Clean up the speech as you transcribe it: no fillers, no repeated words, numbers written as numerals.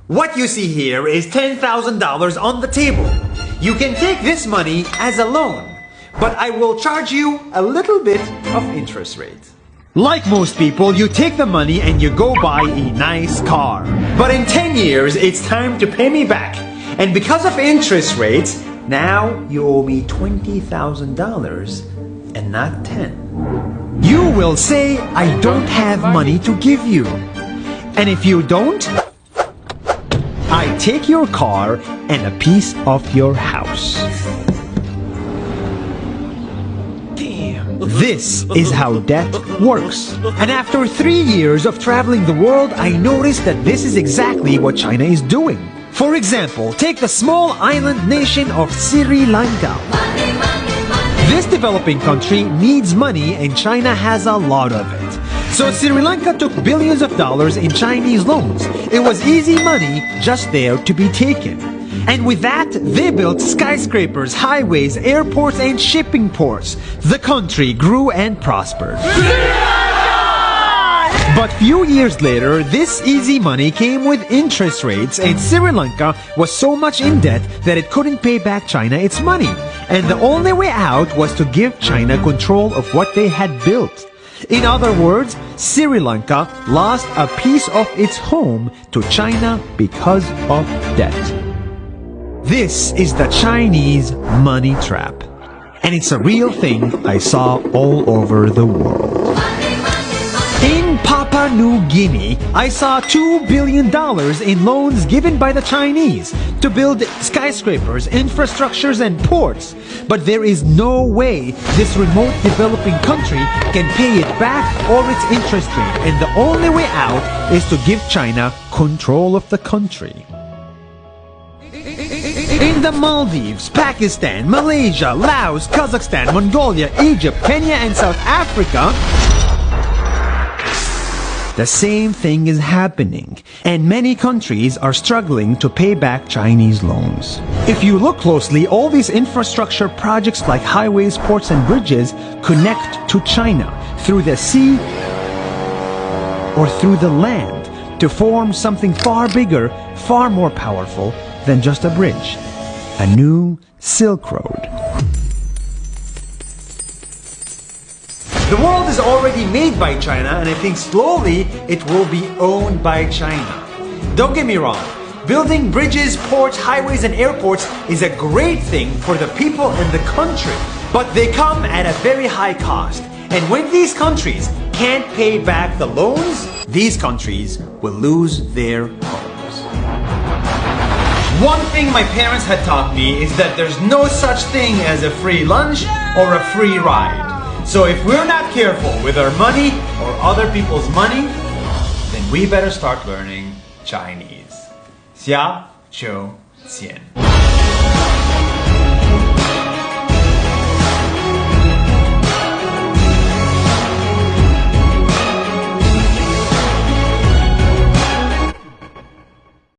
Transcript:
What you see here is $10,000 on the table. You can take this money as a loan, but I will charge you a little bit of interest rate. Like most people, you take the money and you go buy a nice car. But in 10 years, it's time to pay me back. And because of interest rates, now you owe me $20,000 and not 10. You will say, I don't have money to give you. And if you don't, I take your car and a piece of your house. This is how debt works. And after 3 years of traveling the world, I noticed that this is exactly what China is doing. For example, take the small island nation of Sri Lanka. This developing country needs money and China has a lot of it. So Sri Lanka took billions of dollars in Chinese loans. It was easy money just there to be taken. And with that, they built skyscrapers, highways, airports, and shipping ports. The country grew and prospered. But few years later, this easy money came with interest rates, and Sri Lanka was so much in debt that it couldn't pay back China its money. And the only way out was to give China control of what they had built. In other words, Sri Lanka lost a piece of its home to China because of debt. This is the Chinese money trap. And it's a real thing I saw all over the world. In Papua New Guinea, I saw $2 billion in loans given by the Chinese to build skyscrapers, infrastructures, and ports. But there is no way this remote developing country can pay it back or its interest rate. And the only way out is to give China control of the country. In the Maldives, Pakistan, Malaysia, Laos, Kazakhstan, Mongolia, Egypt, Kenya, and South Africa, the same thing is happening, and many countries are struggling to pay back Chinese loans. If you look closely, all these infrastructure projects like highways, ports, and bridges connect to China through the sea or through the land to form something far bigger, far more powerful than just a bridge. A new Silk Road. The world is already made by China, and I think slowly it will be owned by China. Don't get me wrong, building bridges, ports, highways, and airports is a great thing for the people and the country, but they come at a very high cost. And when these countries can't pay back the loans, these countries will lose their homes. One thing my parents had taught me is that there's no such thing as a free lunch or a free ride. So if we're not careful with our money or other people's money, then we better start learning Chinese. 下周见。